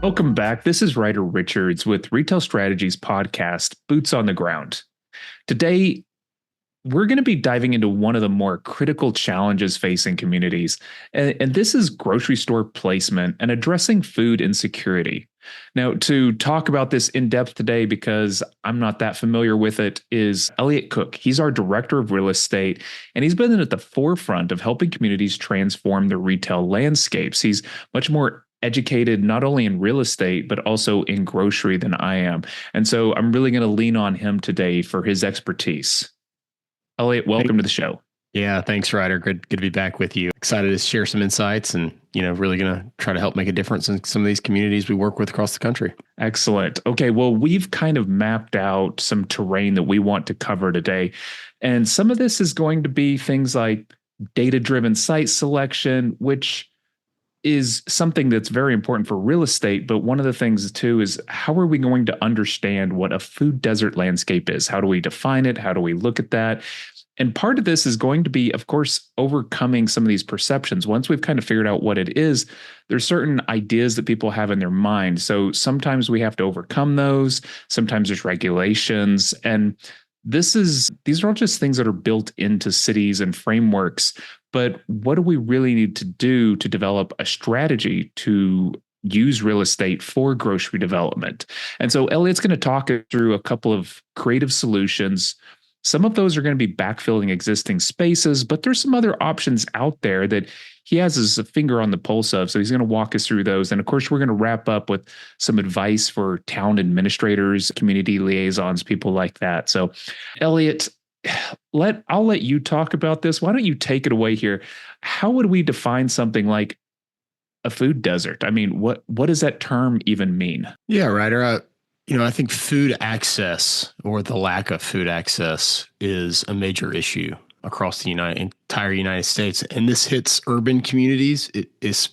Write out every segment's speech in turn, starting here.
Welcome back. This is Ryder Richards with Retail Strategies Podcast, Boots on the Ground. Today, we're going to be diving into one of the more critical challenges facing communities, and this is grocery store placement and addressing food insecurity. Now, to talk about this in depth today, because I'm not that familiar with it, is Elliot Cook. He's our director of real estate, and he's been at the forefront of helping communities transform their retail landscapes. He's much more educated not only in real estate but also in grocery than I am. And so I'm really going to lean on him today for his expertise. Elliot, welcome to the show. Yeah, thanks, Ryder. Good to be back with you. Excited to share some insights and, really going to try to help make a difference in some of these communities we work with across the country. Excellent. Okay, well, we've kind of mapped out some terrain that we want to cover today. And some of this is going to be things like data-driven site selection, which is something that's very important for real estate. But one of the things too is, how are we going to understand what a food desert landscape is? How do we define it? How do we look at that? And part of this is going to be, of course, overcoming some of these perceptions. Once we've kind of figured out what it is, there's certain ideas that people have in their mind. So sometimes we have to overcome those. Sometimes there's regulations. And these are all just things that are built into cities and frameworks. But what do we really need to do to develop a strategy to use real estate for grocery development? And so Elliot's going to talk through a couple of creative solutions. Some of those are going to be backfilling existing spaces, but there's some other options out there that he has his finger on the pulse of. So he's going to walk us through those. And of course, we're going to wrap up with some advice for town administrators, community liaisons, people like that. So Elliot, I'll let you talk about this. Why don't you take it away here? How would we define something like a food desert? I mean, what does that term even mean? Yeah, Ryder. I think food access, or the lack of food access, is a major issue across the entire United States, and this hits urban communities. It is,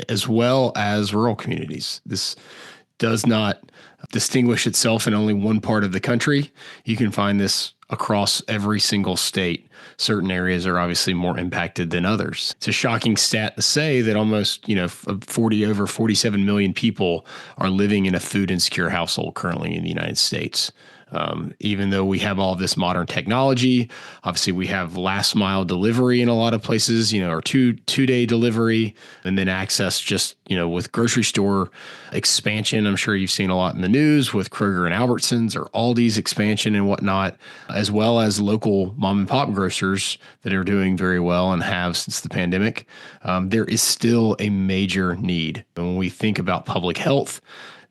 as well as rural communities. This does not distinguish itself in only one part of the country. You can find this across every single state. Certain areas are obviously more impacted than others. It's a shocking stat to say that almost, over 47 million people are living in a food insecure household currently in the United States. Even though we have all this modern technology, obviously we have last mile delivery in a lot of places, or two-day delivery, and then access just, with grocery store expansion. I'm sure you've seen a lot in the news with Kroger and Albertsons or Aldi's expansion and whatnot, as well as local mom and pop grocers that are doing very well and have since the pandemic. There is still a major need. And when we think about public health,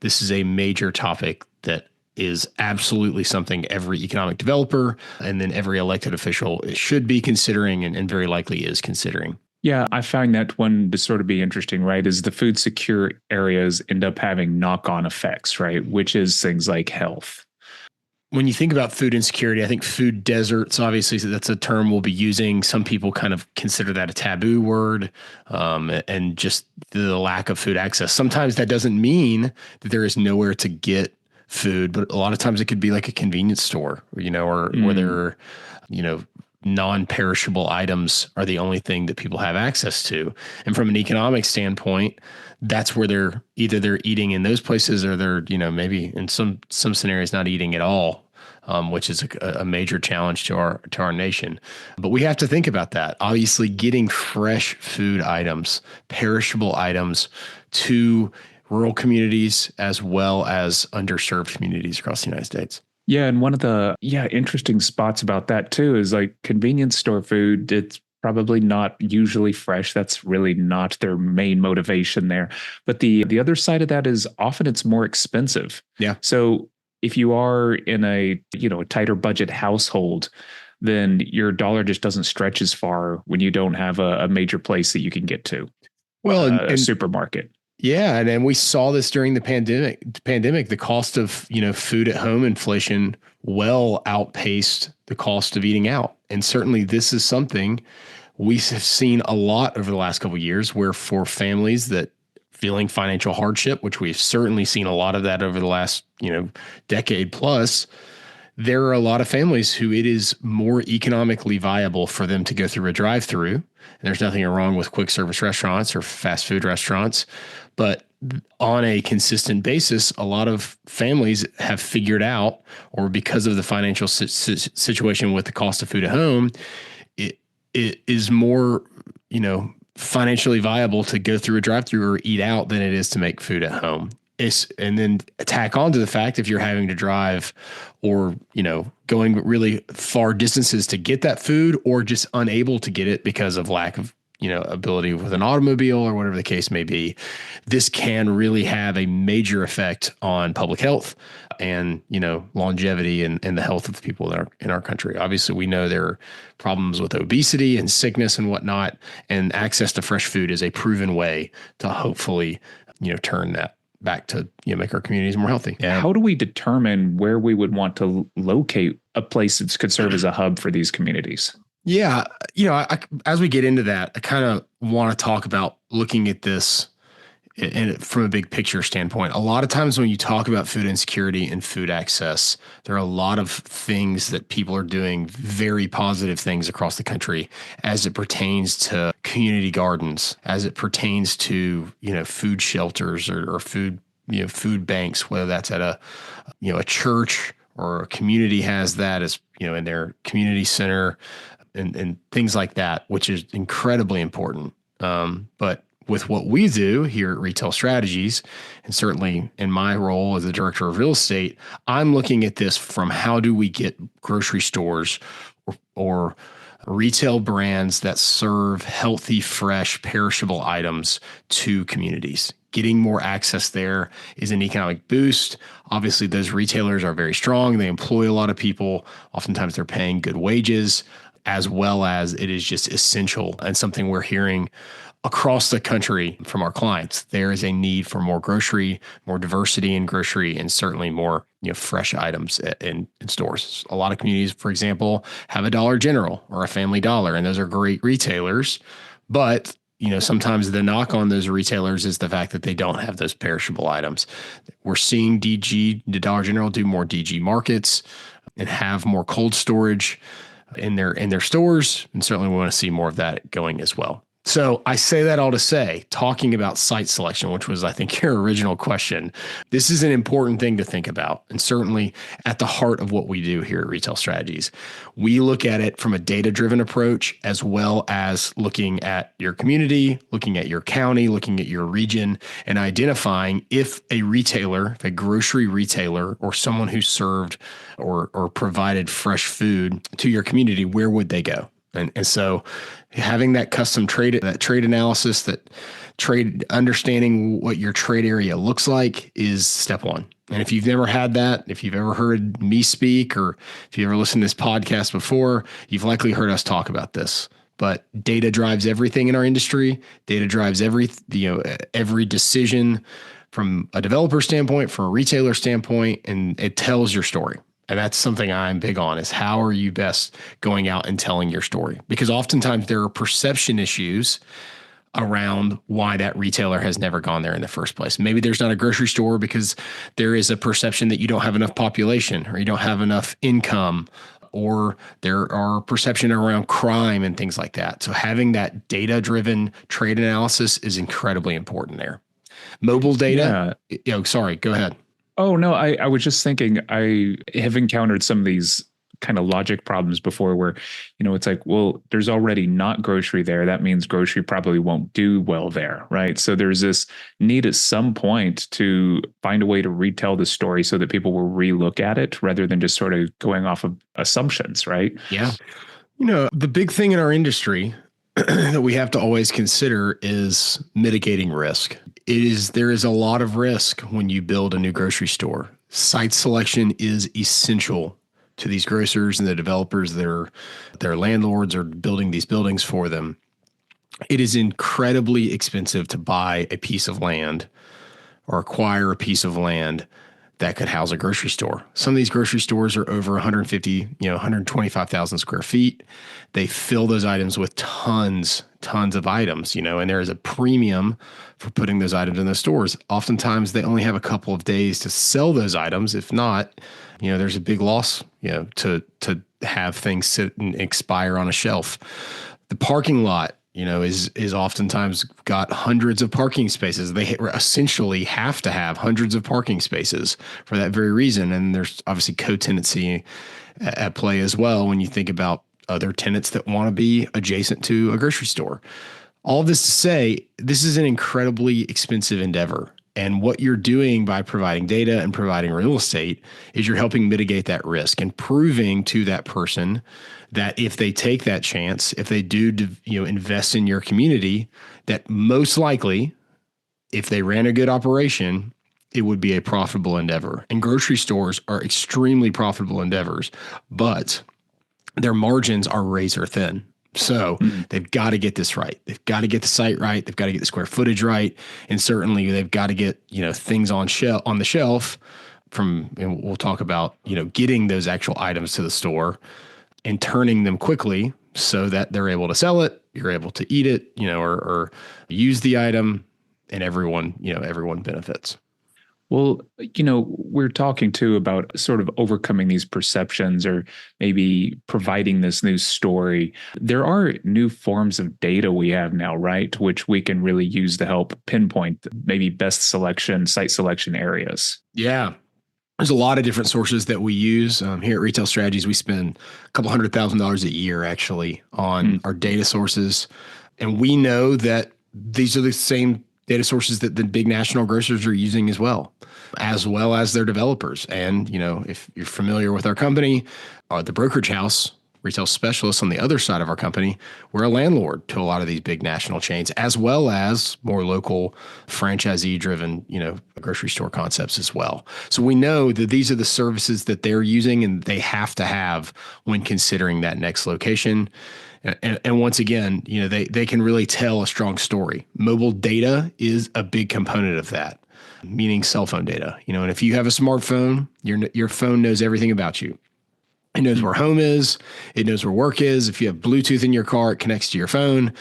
this is a major topic that is absolutely something every economic developer and then every elected official should be considering and very likely is considering. Yeah, I find that one to sort of be interesting, right? Is the food secure areas end up having knock-on effects, right? Which is things like health. When you think about food insecurity, I think food deserts, obviously, that's a term we'll be using. Some people kind of consider that a taboo word, and just the lack of food access. Sometimes that doesn't mean that there is nowhere to get food, but a lot of times it could be like a convenience store, or where there are, non-perishable items are the only thing that people have access to. And from an economic standpoint, that's where they're eating in those places, or they're, maybe in some scenarios not eating at all, which is a major challenge to our nation. But we have to think about that. Obviously, getting fresh food items, perishable items to rural communities as well as underserved communities across the United States. Yeah, and one of the interesting spots about that too is like convenience store food. It's probably not usually fresh. That's really not their main motivation there. But the other side of that is often it's more expensive. Yeah. So if you are in a tighter budget household, then your dollar just doesn't stretch as far when you don't have a major place that you can get to. Well, a supermarket. Yeah, and then we saw this during the pandemic. The cost of, food at home inflation well outpaced the cost of eating out. And certainly this is something we have seen a lot over the last couple of years, where for families that feeling financial hardship, which we've certainly seen a lot of that over the last, decade plus, there are a lot of families who it is more economically viable for them to go through a drive-through. And there's nothing wrong with quick service restaurants or fast food restaurants, but on a consistent basis, a lot of families have figured out, or because of the financial situation with the cost of food at home, it is more, financially viable to go through a drive-through or eat out than it is to make food at home. And then tack on to the fact if you're having to drive or, going really far distances to get that food or just unable to get it because of lack of, ability with an automobile or whatever the case may be, this can really have a major effect on public health and, longevity and the health of the people in our country. Obviously, we know there are problems with obesity and sickness and whatnot, and access to fresh food is a proven way to hopefully, turn that back to, make our communities more healthy. Yeah. How do we determine where we would want to locate a place that could serve as a hub for these communities? Yeah. As we get into that, I kind of want to talk about looking at this from a big picture standpoint. A lot of times when you talk about food insecurity and food access, there are a lot of things that people are doing, very positive things across the country as it pertains to community gardens, as it pertains to, food shelters or food, food banks, whether that's at a church or a community has that as, in their community center and things like that, which is incredibly important. But with what we do here at Retail Strategies, and certainly in my role as the director of real estate, I'm looking at this from how do we get grocery stores or retail brands that serve healthy, fresh, perishable items to communities. Getting more access there is an economic boost. Obviously, those retailers are very strong. They employ a lot of people. Oftentimes, they're paying good wages, as well as it is just essential and something we're hearing across the country from our clients. There is a need for more grocery, more diversity in grocery, and certainly more fresh items in stores. A lot of communities, for example, have a Dollar General or a Family Dollar, and those are great retailers. But sometimes the knock on those retailers is the fact that they don't have those perishable items. We're seeing the Dollar General do more DG markets and have more cold storage in their stores, and certainly we want to see more of that going as well. So I say that all to say, talking about site selection, which was, I think, your original question, this is an important thing to think about, and certainly at the heart of what we do here at Retail Strategies. We look at it from a data-driven approach, as well as looking at your community, looking at your county, looking at your region, and identifying if a retailer, a grocery retailer, or someone who served or provided fresh food to your community, where would they go? And so having that custom trade analysis, that trade understanding what your trade area looks like is step one. And if you've never had that, if you've ever heard me speak, or if you ever listened to this podcast before, you've likely heard us talk about this. But data drives everything in our industry. Data drives every decision from a developer standpoint, from a retailer standpoint, and it tells your story. And that's something I'm big on, is how are you best going out and telling your story? Because oftentimes there are perception issues around why that retailer has never gone there in the first place. Maybe there's not a grocery store because there is a perception that you don't have enough population, or you don't have enough income, or there are perception around crime and things like that. So having that data-driven trade analysis is incredibly important there. Mobile data. Yeah. Sorry, go ahead. Oh, no, I was just thinking, I have encountered some of these kind of logic problems before where, it's like, well, there's already not grocery there. That means grocery probably won't do well there, right? So there's this need at some point to find a way to retell the story so that people will relook at it rather than just sort of going off of assumptions, right? Yeah. The big thing in our industry that we have to always consider is mitigating risk. There is a lot of risk when you build a new grocery store. Site selection is essential to these grocers and the developers that are their landlords are building these buildings for them. It is incredibly expensive to buy a piece of land or acquire a piece of land that could house a grocery store. Some of these grocery stores are over 150, 125,000 square feet. They fill those items with tons of items, and there is a premium for putting those items in those stores. Oftentimes they only have a couple of days to sell those items. If not, there's a big loss, to have things sit and expire on a shelf. The parking lot, is oftentimes got hundreds of parking spaces. They essentially have to have hundreds of parking spaces for that very reason. And there's obviously co-tenancy at play as well when you think about other tenants that want to be adjacent to a grocery store. All of this to say, this is an incredibly expensive endeavor. And what you're doing by providing data and providing real estate is you're helping mitigate that risk and proving to that person that if they take that chance, if they do, invest in your community, that most likely, if they ran a good operation, it would be a profitable endeavor. And grocery stores are extremely profitable endeavors, but their margins are razor thin. So they've got to get this right. They've got to get the site right. They've got to get the square footage right. And certainly they've got to get, things on the shelf and we'll talk about, getting those actual items to the store and turning them quickly so that they're able to sell it, you're able to eat it, or use the item, and everyone benefits. Well, we're talking too about sort of overcoming these perceptions or maybe providing this new story. There are new forms of data we have now, right? Which we can really use to help pinpoint maybe best site selection areas. Yeah. There's a lot of different sources that we use here at Retail Strategies. We spend a couple $100,000 a year actually on our data sources. And we know that these are the same data sources that the big national grocers are using as well as their developers. And, if you're familiar with our company, the brokerage house, retail specialists on the other side of our company, we're a landlord to a lot of these big national chains, as well as more local franchisee driven, grocery store concepts as well. So we know that these are the services that they're using and they have to have when considering that next location. And once again, they can really tell a strong story. Mobile data is a big component of that, meaning cell phone data. And if you have a smartphone, your phone knows everything about you. It knows where home is. It knows where work is. If you have Bluetooth in your car, it connects to your phone,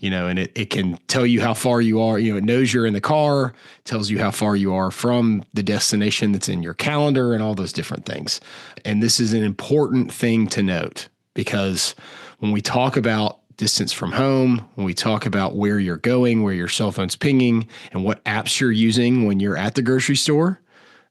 and it can tell you how far you are. It knows you're in the car, tells you how far you are from the destination that's in your calendar and all those different things. And this is an important thing to note because when we talk about distance from home, when we talk about where you're going, where your cell phone's pinging, and what apps you're using when you're at the grocery store,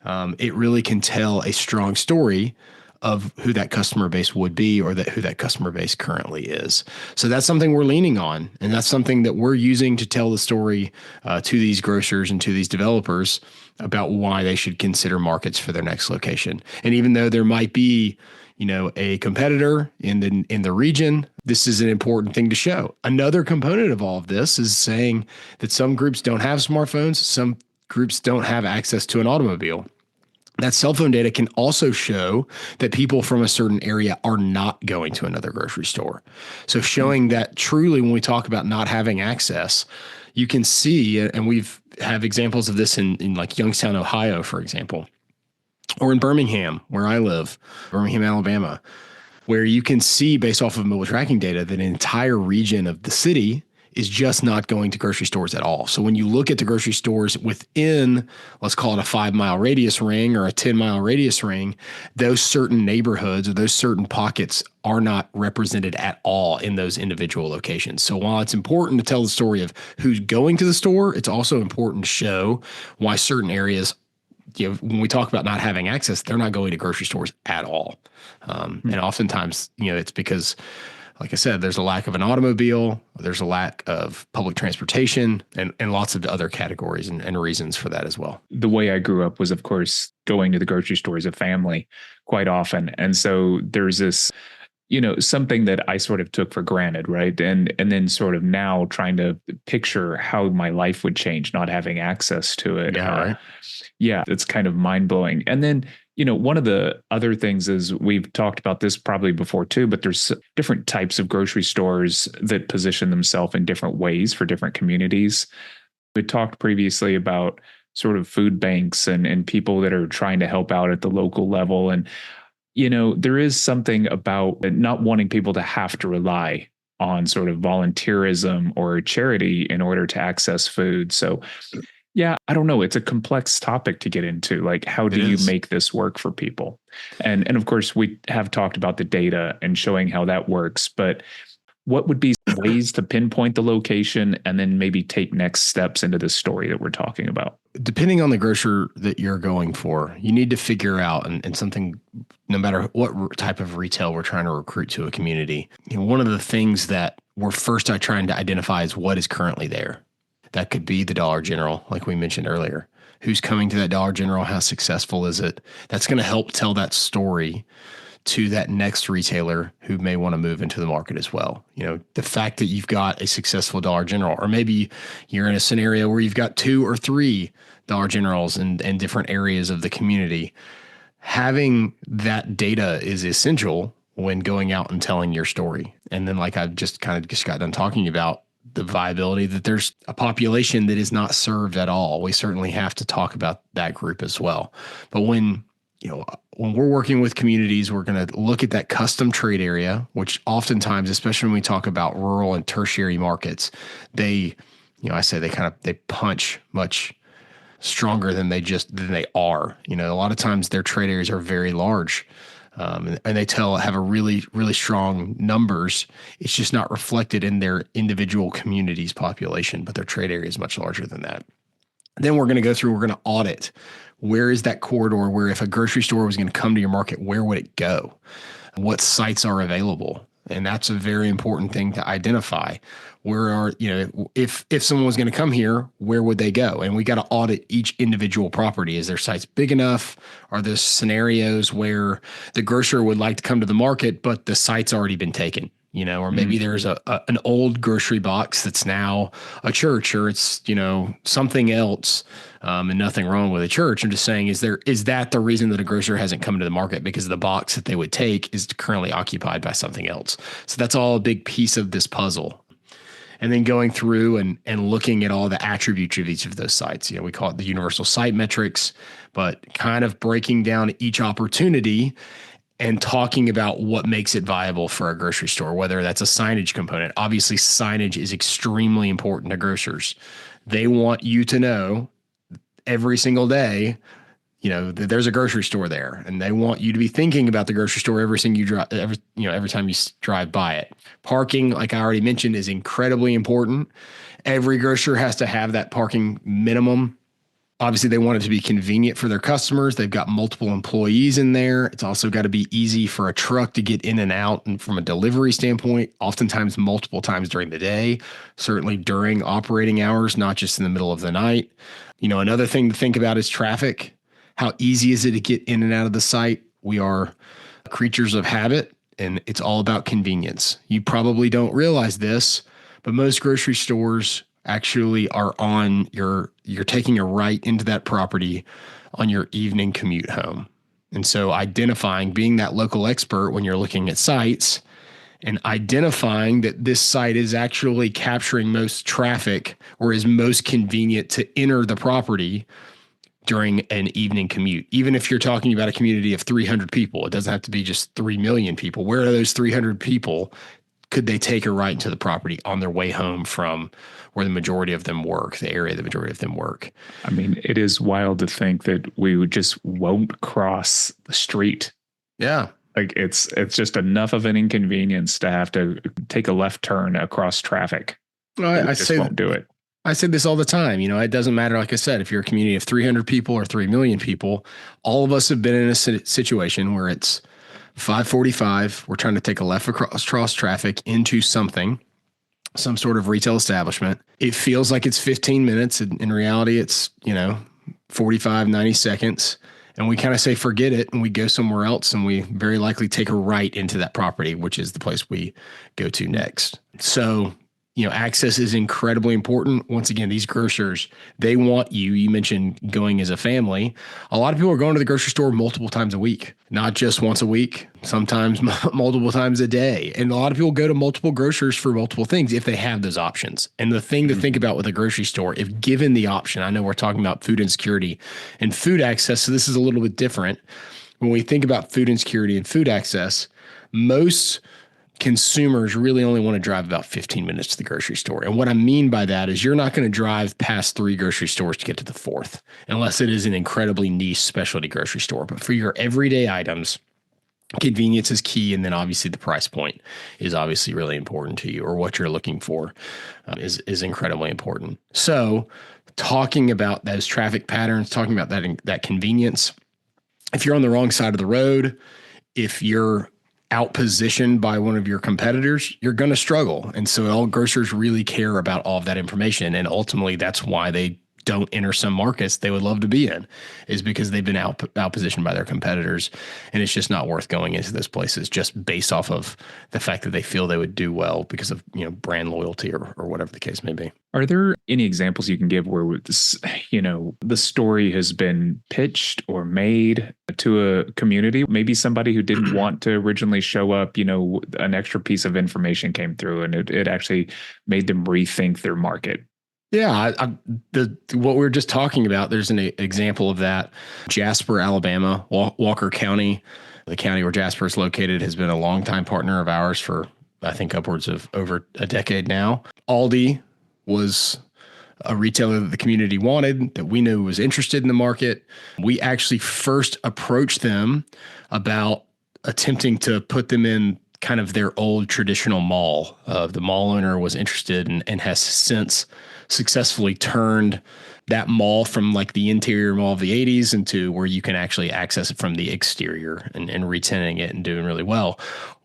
it really can tell a strong story of who that customer base would be or who that customer base currently is. So that's something we're leaning on, and that's something that we're using to tell the story to these grocers and to these developers about why they should consider markets for their next location. And even though there might be a competitor in the region, this is an important thing to show. Another component of all of this is saying that some groups don't have smartphones, some groups don't have access to an automobile. That cell phone data can also show that people from a certain area are not going to another grocery store. So showing that truly when we talk about not having access, you can see, and we've have examples of this in like Youngstown, Ohio, for example, or in Birmingham, where I live, Birmingham, Alabama, where you can see based off of mobile tracking data that an entire region of the city is just not going to grocery stores at all. So when you look at the grocery stores within, let's call it a 5-mile radius ring or a 10-mile radius ring, those certain neighborhoods or those certain pockets are not represented at all in those individual locations. So while it's important to tell the story of who's going to the store, it's also important to show why certain areas, when we talk about not having access, they're not going to grocery stores at all. And oftentimes, it's because, like I said, there's a lack of an automobile, there's a lack of public transportation, and lots of other categories and reasons for that as well. The way I grew up was, of course, going to the grocery store as a family quite often. And so there's this, something that I sort of took for granted, right? And then sort of now trying to picture how my life would change not having access to it. Yeah, right. Yeah, it's kind of mind blowing. And then, one of the other things is we've talked about this probably before too, but there's different types of grocery stores that position themselves in different ways for different communities. We talked previously about sort of food banks and people that are trying to help out at the local level. And, there is something about not wanting people to have to rely on sort of volunteerism or charity in order to access food. So, yeah, I don't know. It's a complex topic to get into. Like, how It do you is. make this work for people? And of course, we have talked about the data and showing how that works. But what would be ways to pinpoint the location and then maybe take next steps into this story that we're talking about? Depending on the grocer that you're going for, you need to figure out and something, no matter what type of retail we're trying to recruit to a community. One of the things that we're first trying to identify is what is currently there. That could be the Dollar General, like we mentioned earlier. Who's coming to that Dollar General? How successful is it? That's going to help tell that story to that next retailer who may want to move into the market as well. The fact that you've got a successful Dollar General, or maybe you're in a scenario where you've got 2 or 3 Dollar Generals in different areas of the community. Having that data is essential when going out and telling your story. And then, like I've just got done talking about, the viability that there's a population that is not served at all. We certainly have to talk about that group as well. But when we're working with communities, we're going to look at that custom trade area, which oftentimes, especially when we talk about rural and tertiary markets, they punch much stronger than they are. A lot of times their trade areas are very large. And they have a really, really strong numbers. It's just not reflected in their individual communities' population, but their trade area is much larger than that. Then we're going to audit. Where is that corridor where if a grocery store was going to come to your market, where would it go? What sites are available? And that's a very important thing to identify. If someone was going to come here, where would they go? And we got to audit each individual property. Is their sites big enough? Are there scenarios where the grocer would like to come to the market, but the site's already been taken? Or maybe there's an old grocery box that's now a church, or it's, something else, and nothing wrong with a church. I'm just saying, is that the reason that a grocer hasn't come to the market? Because the box that they would take is currently occupied by something else. So that's all a big piece of this puzzle. And then going through and looking at all the attributes of each of those sites. We call it the universal site metrics, but kind of breaking down each opportunity and talking about what makes it viable for a grocery store, whether that's a signage component. Obviously, signage is extremely important to grocers. They want you to know every single day, that there's a grocery store there, and they want you to be thinking about the grocery store every time you drive by it. Parking, like I already mentioned, is incredibly important. Every grocer has to have that parking minimum. Obviously, they want it to be convenient for their customers. They've got multiple employees in there. It's also got to be easy for a truck to get in and out. And from a delivery standpoint, oftentimes multiple times during the day, certainly during operating hours, not just in the middle of the night. Another thing to think about is traffic. How easy is it to get in and out of the site? We are creatures of habit, and it's all about convenience. You probably don't realize this, but most grocery stores actually are you're taking a right into that property on your evening commute home. And so being that local expert when you're looking at sites and identifying that this site is actually capturing most traffic or is most convenient to enter the property during an evening commute. Even if you're talking about a community of 300 people, it doesn't have to be just 3 million people. Where are those 300 people? Could they take a right into the property on their way home from where the majority of them work, the area the majority of them work? I mean, it is wild to think that we just won't cross the street. Yeah. Like it's just enough of an inconvenience to have to take a left turn across traffic. Well, I just won't do it. I say this all the time. It doesn't matter. Like I said, if you're a community of 300 people or 3 million people, all of us have been in a situation where it's 5:45. We're trying to take a left across traffic into some sort of retail establishment. It feels like it's 15 minutes. In reality, it's, 45, 90 seconds. And we kind of say, forget it. And we go somewhere else. And we very likely take a right into that property, which is the place we go to next. So Access is incredibly important. Once again, these grocers, they want you. You mentioned going as a family. A lot of people are going to the grocery store multiple times a week, not just once a week, sometimes multiple times a day. And a lot of people go to multiple grocers for multiple things if they have those options. And the thing to think about with a grocery store, if given the option, I know we're talking about food insecurity and food access, so this is a little bit different. When we think about food insecurity and food access, most consumers really only want to drive about 15 minutes to the grocery store. And what I mean by that is you're not going to drive past 3 grocery stores to get to the 4th, unless it is an incredibly niche specialty grocery store. But for your everyday items, convenience is key. And then obviously the price point is obviously really important to you, or what you're looking for is incredibly important. So talking about those traffic patterns, talking about that convenience, if you're on the wrong side of the road, if you're outpositioned by one of your competitors, you're going to struggle. And so all grocers really care about all of that information. And ultimately, that's why they don't enter some markets they would love to be in, is because they've been outpositioned by their competitors. And it's just not worth going into those places just based off of the fact that they feel they would do well because of, brand loyalty or whatever the case may be. Are there any examples you can give where this, the story has been pitched or made to a community? Maybe somebody who didn't want to originally show up, an extra piece of information came through and it actually made them rethink their market. Yeah, what we were just talking about, there's an example of that. Jasper, Alabama, Walker County, the county where Jasper is located, has been a longtime partner of ours for, I think, upwards of over a decade now. Aldi was a retailer that the community wanted, that we knew was interested in the market. We actually first approached them about attempting to put them in kind of their old traditional mall. The mall owner was interested and has since successfully turned that mall from like the interior mall of the 80s into where you can actually access it from the exterior and re-tenanting it and doing really well.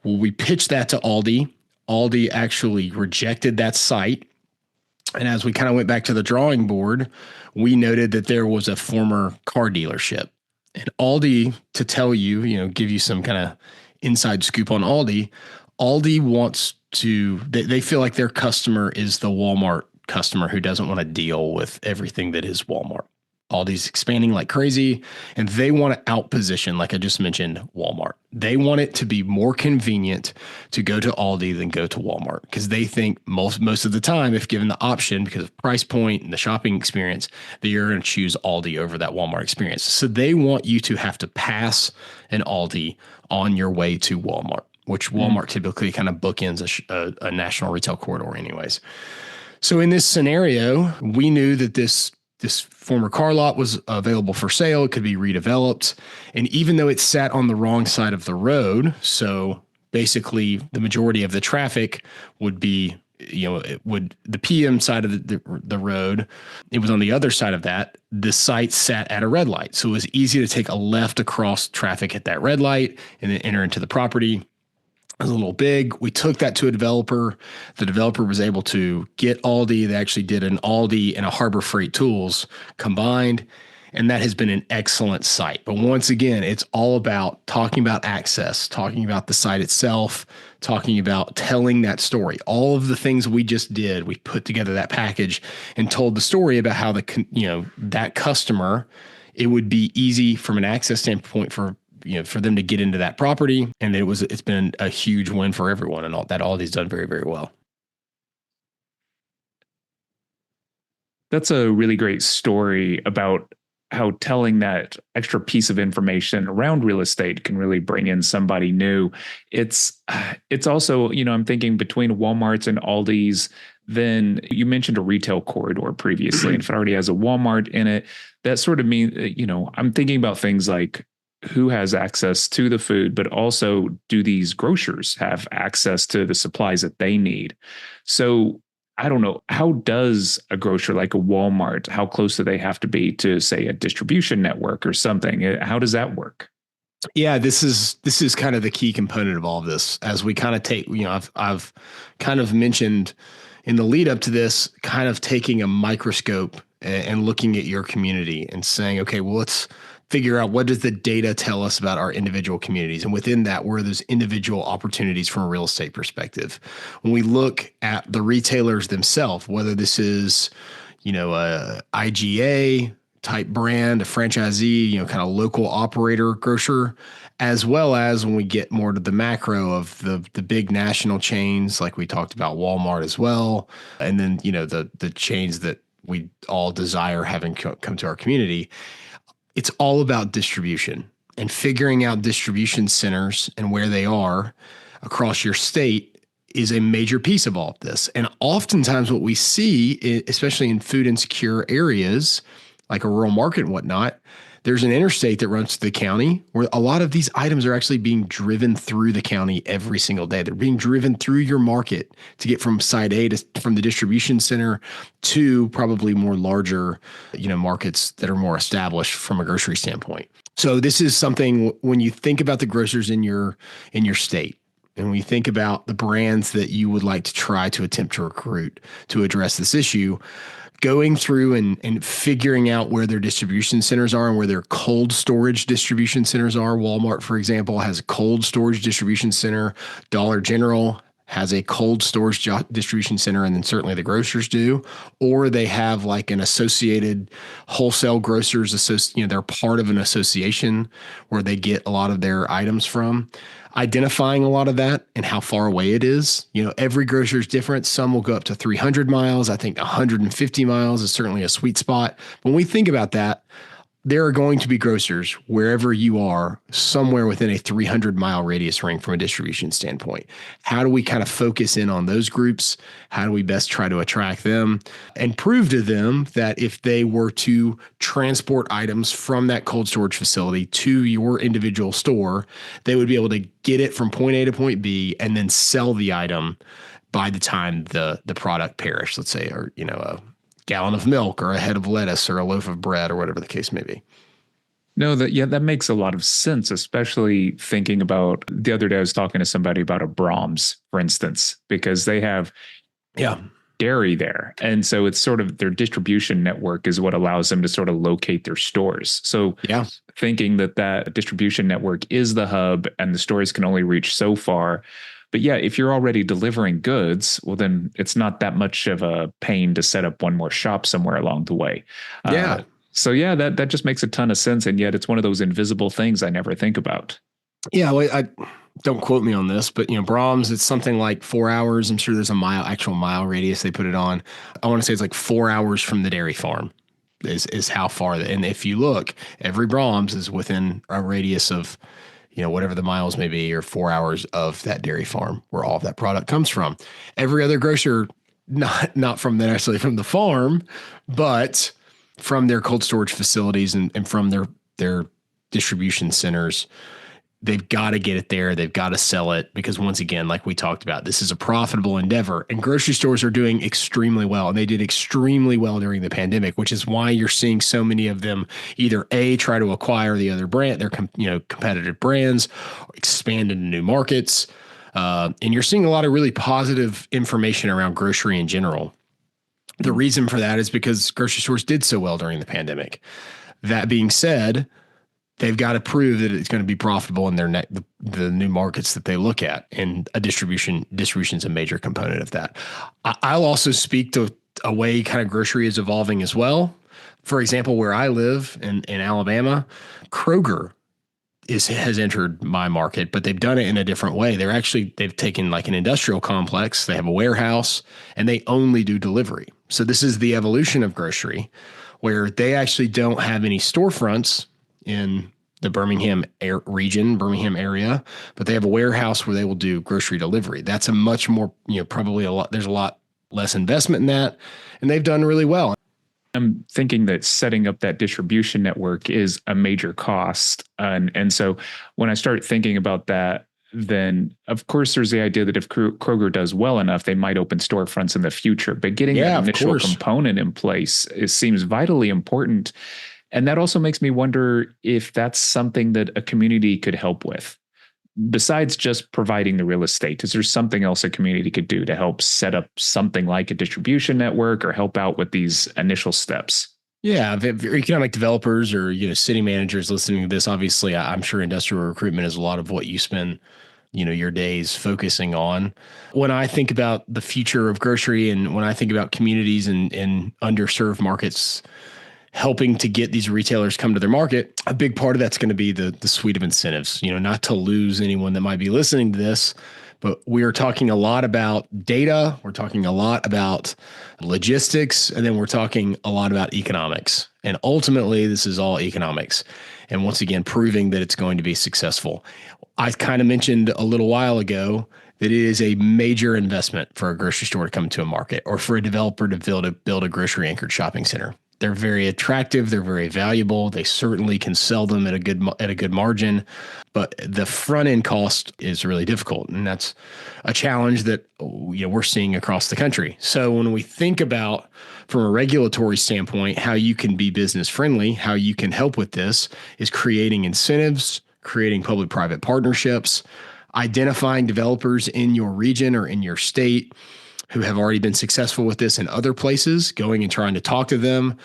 Well, we pitched that to Aldi. Aldi actually rejected that site. And as we kind of went back to the drawing board, we noted that there was a former car dealership. And Aldi, to tell you, give you some kind of inside scoop on Aldi, Aldi wants to, they feel like their customer is the Walmart customer who doesn't want to deal with everything that is Walmart. Aldi's expanding like crazy, and they want to outposition, like I just mentioned, Walmart. They want it to be more convenient to go to Aldi than go to Walmart, because they think most of the time, if given the option, because of price point and the shopping experience, that you're going to choose Aldi over that Walmart experience. So they want you to have to pass an Aldi on your way to Walmart, which Walmart typically kind of bookends a national retail corridor anyways. So in this scenario, we knew that this former car lot was available for sale. It could be redeveloped. And even though it sat on the wrong side of the road, so basically the majority of the traffic would be, the PM side of the road, it was on the other side of that. The site sat at a red light. So it was easy to take a left across traffic at that red light and then enter into the property. It was a little big. We took that to a developer. The developer was able to get Aldi. They actually did an Aldi and a Harbor Freight Tools combined, and that has been an excellent site. But once again, it's all about talking about access, talking about the site itself, talking about telling that story. All of the things we just did, we put together that package and told the story about how that customer, it would be easy from an access standpoint for them to get into that property. And it's been a huge win for everyone, and Aldi's done very, very well. That's a really great story about how telling that extra piece of information around real estate can really bring in somebody new. It's also, I'm thinking between Walmart's and Aldi's, then you mentioned a retail corridor previously, and if it already has a Walmart in it, that sort of means, I'm thinking about things like who has access to the food, but also do these grocers have access to the supplies that they need? So I don't know, how does a grocer like a Walmart, how close do they have to be to, say, a distribution network or something? How does that work? Yeah, this is kind of the key component of all of this. As we kind of take, I've kind of mentioned in the lead up to this, kind of taking a microscope and looking at your community and saying, okay, well, let's figure out what does the data tell us about our individual communities. And within that, where are those individual opportunities from a real estate perspective? When we look at the retailers themselves, whether this is, a IGA type brand, a franchisee, kind of local operator grocer, as well as when we get more to the macro of the big national chains, like we talked about Walmart as well. And then, the chains that we all desire having come to our community. It's all about distribution and figuring out distribution centers and where they are across your state is a major piece of all of this. And oftentimes what we see, especially in food insecure areas, like a rural market and whatnot, there's an interstate that runs through the county where a lot of these items are actually being driven through the county every single day. They're being driven through your market to get from site A from the distribution center to probably more larger, markets that are more established from a grocery standpoint. So this is something when you think about the grocers in your state, and when you think about the brands that you would like to try to attempt to recruit to address this issue, going through and figuring out where their distribution centers are and where their cold storage distribution centers are. Walmart, for example, has a cold storage distribution center. Dollar General has a cold storage distribution center, and then certainly the grocers do. Or they have like an associated wholesale grocers, they're part of an association where they get a lot of their items from. Identifying a lot of that and how far away it is. Every grocer is different. Some will go up to 300 miles. I think 150 miles is certainly a sweet spot. When we think about that, there are going to be grocers wherever you are, somewhere within a 300-mile radius ring from a distribution standpoint. How do we kind of focus in on those groups? How do we best try to attract them and prove to them that if they were to transport items from that cold storage facility to your individual store, they would be able to get it from point A to point B and then sell the item by the time the product perished, let's say, or, a gallon of milk or a head of lettuce or a loaf of bread or whatever the case may be. No, that makes a lot of sense, especially thinking about the other day I was talking to somebody about a Brahms, for instance, because they have dairy there. And so it's sort of their distribution network is what allows them to sort of locate their stores. So thinking that distribution network is the hub and the stores can only reach so far. But yeah, if you're already delivering goods, well, then it's not that much of a pain to set up one more shop somewhere along the way. So that just makes a ton of sense. And yet it's one of those invisible things I never think about. Yeah, well, I don't quote me on this, but Brahms, it's something like 4 hours. I'm sure there's a actual mile radius they put it on. I want to say it's like 4 hours from the dairy farm is how far. And if you look, every Brahms is within a radius of whatever the miles may be, or 4 hours of that dairy farm where all of that product comes from. Every other grocer, not from necessarily from the farm, but from their cold storage facilities and from their distribution centers, they've got to get it there. They've got to sell it because once again, like we talked about, this is a profitable endeavor and grocery stores are doing extremely well. And they did extremely well during the pandemic, which is why you're seeing so many of them either try to acquire the other brand, their competitive brands, expand into new markets. And you're seeing a lot of really positive information around grocery in general. The reason for that is because grocery stores did so well during the pandemic. That being said, they've got to prove that it's going to be profitable in the new markets that they look at, and distribution is a major component of that. I'll also speak to a way kind of grocery is evolving as well. For example, where I live in Alabama, Kroger has entered my market, but they've done it in a different way. They've taken like an industrial complex, they have a warehouse, and they only do delivery. So this is the evolution of grocery, where they actually don't have any storefronts in the Birmingham area, but they have a warehouse where they will do grocery delivery. That's a much more, there's a lot less investment in that, and they've done really well. I'm thinking that setting up that distribution network is a major cost. And so when I start thinking about that, then of course there's the idea that if Kroger does well enough, they might open storefronts in the future. But getting that initial component in place, it seems vitally important. And that also makes me wonder if that's something that a community could help with. Besides just providing the real estate, is there something else a community could do to help set up something like a distribution network or help out with these initial steps? Yeah, economic developers or city managers listening to this, obviously, I'm sure industrial recruitment is a lot of what you spend your days focusing on. When I think about the future of grocery and when I think about communities and underserved markets helping to get these retailers come to their market, a big part of that's going to be the suite of incentives, not to lose anyone that might be listening to this, but we are talking a lot about data. We're talking a lot about logistics, and then we're talking a lot about economics. And ultimately, this is all economics. And once again, proving that it's going to be successful. I kind of mentioned a little while ago that it is a major investment for a grocery store to come to a market or for a developer to build a grocery anchored shopping center. They're very attractive. They're very valuable. They certainly can sell them at a good margin, but the front end cost is really difficult, and that's a challenge that we're seeing across the country. So when we think about from a regulatory standpoint how you can be business friendly, how you can help with this is creating incentives, creating public-private partnerships, identifying developers in your region or in your state who have already been successful with this in other places, going and trying to talk to them.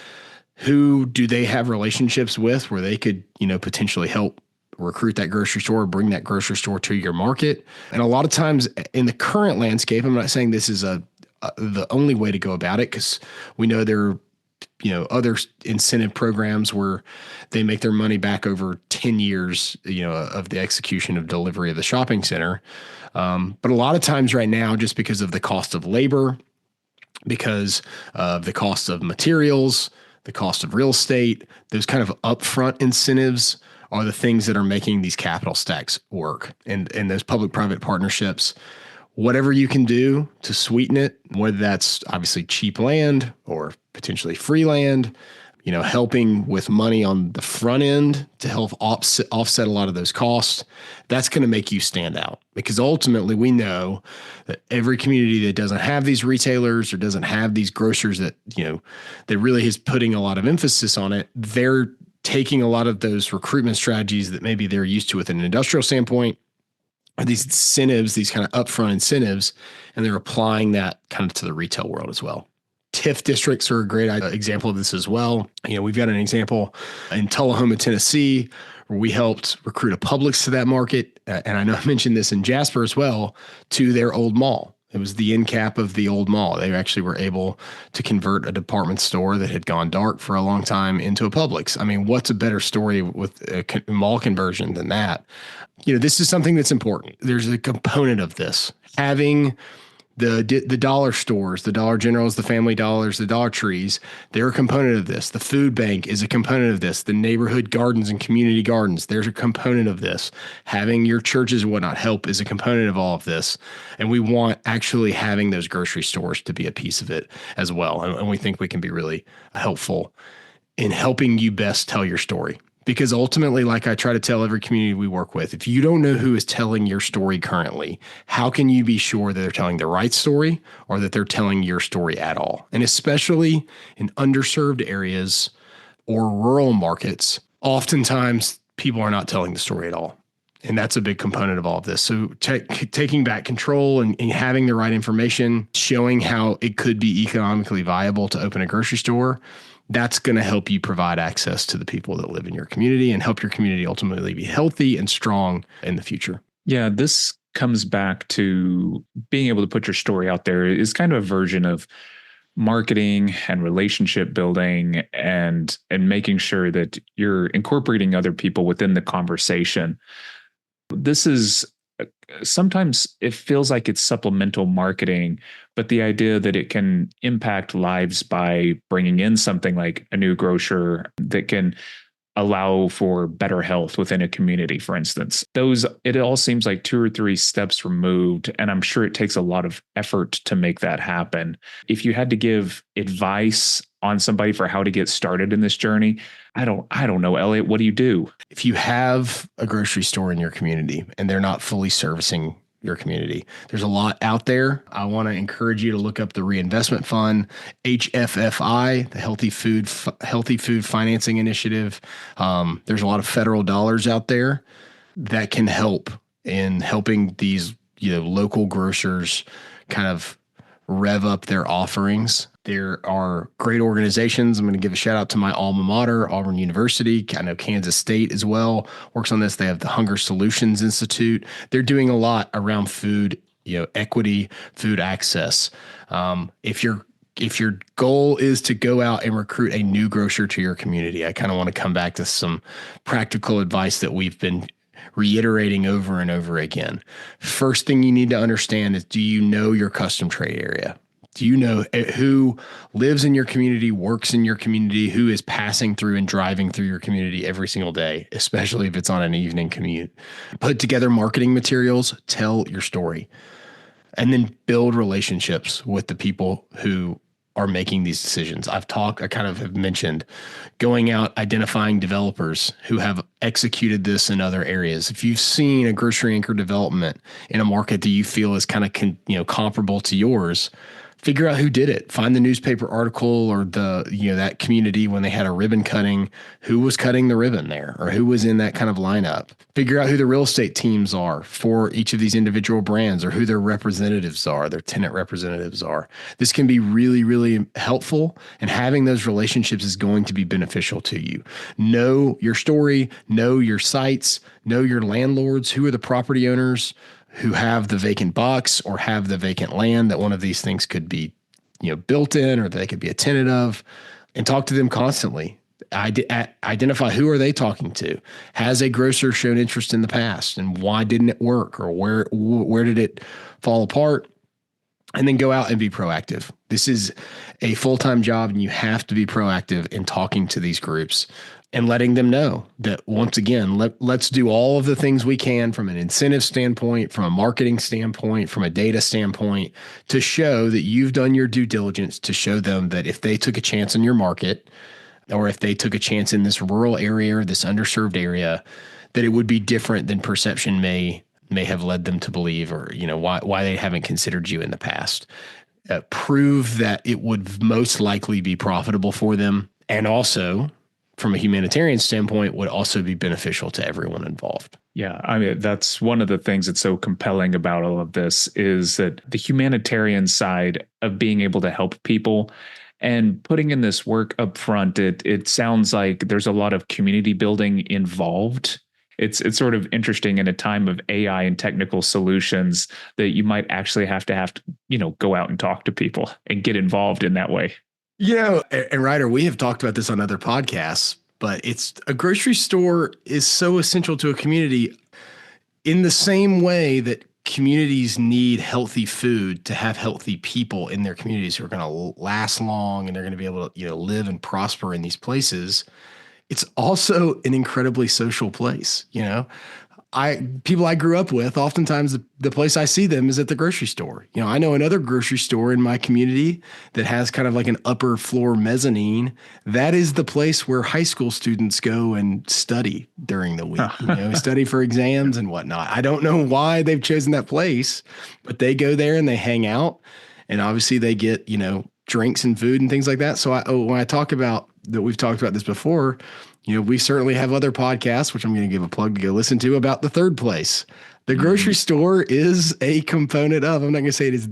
Who do they have relationships with where they could, potentially help recruit that grocery store, bring that grocery store to your market? And a lot of times in the current landscape, I'm not saying this is the only way to go about it, because we know there are other incentive programs where they make their money back over 10 years, of the execution of delivery of the shopping center. But a lot of times right now, just because of the cost of labor, because of the cost of materials, the cost of real estate, those kind of upfront incentives are the things that are making these capital stacks work. And those public-private partnerships, whatever you can do to sweeten it, whether that's obviously cheap land or potentially free land, helping with money on the front end to help offset a lot of those costs, that's going to make you stand out. Because ultimately we know that every community that doesn't have these retailers or doesn't have these grocers that really is putting a lot of emphasis on it, they're taking a lot of those recruitment strategies that maybe they're used to with an industrial standpoint, or these incentives, these kind of upfront incentives, and they're applying that kind of to the retail world as well. TIF districts are a great example of this as well. We've got an example in Tullahoma, Tennessee, where we helped recruit a Publix to that market. And I know I mentioned this in Jasper as well, to their old mall. It was the end cap of the old mall. They actually were able to convert a department store that had gone dark for a long time into a Publix. I mean, what's a better story with a mall conversion than that? This is something that's important. There's a component of this. Having the dollar stores, the Dollar Generals, the Family Dollars, the Dollar Trees, they're a component of this. The food bank is a component of this. The neighborhood gardens and community gardens, there's a component of this. Having your churches and whatnot help is a component of all of this. And we want actually having those grocery stores to be a piece of it as well. And we think we can be really helpful in helping you best tell your story. Because ultimately, like I try to tell every community we work with, if you don't know who is telling your story currently, how can you be sure that they're telling the right story or that they're telling your story at all? And especially in underserved areas or rural markets, oftentimes people are not telling the story at all. And that's a big component of all of this. So taking back control and having the right information, showing how it could be economically viable to open a grocery store, that's going to help you provide access to the people that live in your community and help your community ultimately be healthy and strong in the future. Yeah, this comes back to being able to put your story out there is kind of a version of marketing and relationship building and making sure that you're incorporating other people within the conversation. This is sometimes it feels like it's supplemental marketing, but the idea that it can impact lives by bringing in something like a new grocer that can allow for better health within a community, for instance, it all seems like 2 or 3 steps removed. And I'm sure it takes a lot of effort to make that happen. If you had to give advice on somebody for how to get started in this journey, I don't know, Elliot, what do you do? If you have a grocery store in your community and they're not fully servicing your community, there's a lot out there. I want to encourage you to look up the Reinvestment Fund, HFFI, the Healthy Food Financing Initiative. There's a lot of federal dollars out there that can help in helping these local grocers kind of rev up their offerings There are great organizations. I'm going to give a shout out to my alma mater, Auburn University. I know Kansas State as well works on this. They have the Hunger Solutions Institute. They're doing a lot around food, equity, food access. If your goal is to go out and recruit a new grocer to your community, I kind of want to come back to some practical advice that we've been reiterating over and over again. First thing you need to understand is, do you know your custom trade area? Do you know who lives in your community, works in your community, who is passing through and driving through your community every single day, especially if it's on an evening commute? Put together marketing materials, tell your story, and then build relationships with the people who are making these decisions. I kind of have mentioned going out, identifying developers who have executed this in other areas. If you've seen a grocery anchor development in a market that you feel is kind of, comparable to yours, figure out who did it. Find the newspaper article or that community when they had a ribbon cutting, who was cutting the ribbon there or who was in that kind of lineup. Figure out who the real estate teams are for each of these individual brands or who their representatives are, their tenant representatives are. This can be really, really helpful, and having those relationships is going to be beneficial to you. Know your story, know your sites, know your landlords, who are the property owners who have the vacant box or have the vacant land that one of these things could be, built in, or they could be a tenant of, and talk to them constantly. Identify who are they talking to. Has a grocer shown interest in the past, and why didn't it work, or where did it fall apart? And then go out and be proactive. This is a full-time job, and you have to be proactive in talking to these groups and letting them know that, once again, let's do all of the things we can from an incentive standpoint, from a marketing standpoint, from a data standpoint, to show that you've done your due diligence, to show them that if they took a chance in your market, or if they took a chance in this rural area or this underserved area, that it would be different than perception may have led them to believe, or why they haven't considered you in the past. Prove that it would most likely be profitable for them, and also, from a humanitarian standpoint, would also be beneficial to everyone involved. Yeah, I mean, that's one of the things that's so compelling about all of this, is that the humanitarian side of being able to help people and putting in this work up front, it sounds like there's a lot of community building involved. It's sort of interesting in a time of AI and technical solutions that you might actually have to go out and talk to people and get involved in that way. And Ryder, we have talked about this on other podcasts, but a grocery store is so essential to a community in the same way that communities need healthy food to have healthy people in their communities who are going to last long, and they're going to be able to, live and prosper in these places. It's also an incredibly social place. People I grew up with, oftentimes the place I see them is at the grocery store. I know another grocery store in my community that has kind of like an upper floor mezzanine. That is the place where high school students go and study during the week, study for exams and whatnot. I don't know why they've chosen that place, but they go there and they hang out, and obviously they get, drinks and food and things like that. So when I talk about that, we've talked about this before, we certainly have other podcasts, which I'm going to give a plug to go listen to, about the third place. The grocery store is a component of, I'm not going to say it is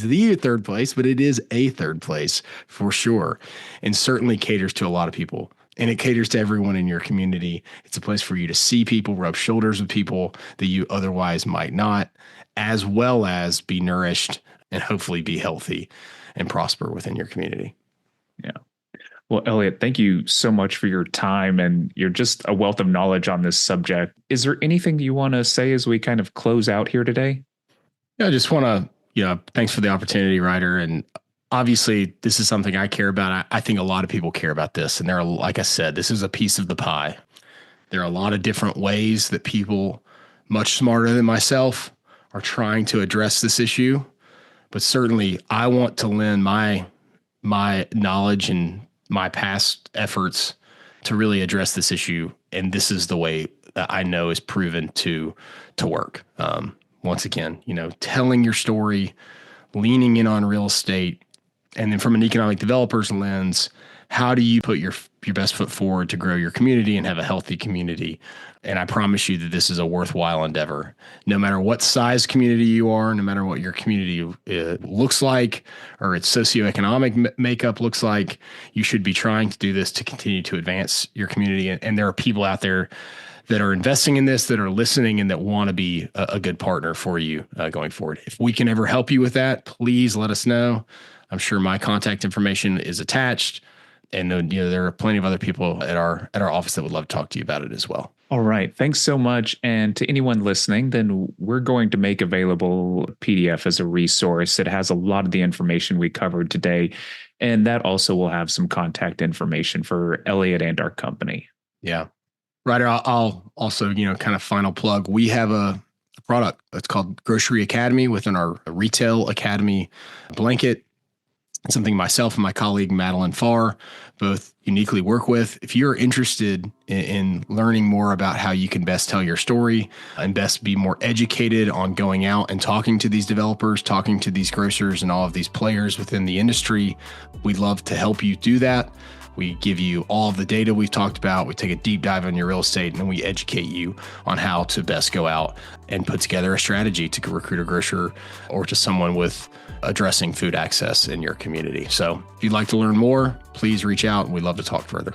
the third place, but it is a third place for sure. And certainly caters to a lot of people, and it caters to everyone in your community. It's a place for you to see people, rub shoulders with people that you otherwise might not, as well as be nourished and hopefully be healthy and prosper within your community. Yeah. Well, Elliot, thank you so much for your time, and you're just a wealth of knowledge on this subject. Is there anything you want to say as we kind of close out here today? Yeah, I just want to, thanks for the opportunity, Ryder. And obviously, this is something I care about. I think a lot of people care about this. And like I said, this is a piece of the pie. There are a lot of different ways that people much smarter than myself are trying to address this issue. But certainly, I want to lend my knowledge and my past efforts to really address this issue. And this is the way that I know is proven to work. Once again, telling your story, leaning in on real estate, and then from an economic developer's lens, how do you put your best foot forward to grow your community and have a healthy community? And I promise you that this is a worthwhile endeavor. No matter what size community you are, no matter what your community looks like or its socioeconomic makeup looks like, you should be trying to do this to continue to advance your community. And there are people out there that are investing in this, that are listening, and that want to be a good partner for you going forward. If we can ever help you with that, please let us know. I'm sure my contact information is attached. And there are plenty of other people at our office that would love to talk to you about it as well. All right. Thanks so much. And to anyone listening, then we're going to make available a PDF as a resource. It has a lot of the information we covered today. And that also will have some contact information for Elliot and our company. Yeah. Ryder, I'll also, kind of final plug. We have a product that's called Grocery Academy within our Retail Academy blanket. It's something myself and my colleague, Madeline Farr, both uniquely work with. If you're interested in learning more about how you can best tell your story and best be more educated on going out and talking to these developers, talking to these grocers and all of these players within the industry, we'd love to help you do that. We give you all of the data we've talked about. We take a deep dive on your real estate, and then we educate you on how to best go out and put together a strategy to recruit a grocer or to someone with addressing food access in your community. So if you'd like to learn more, please reach out, and we'd love to talk further.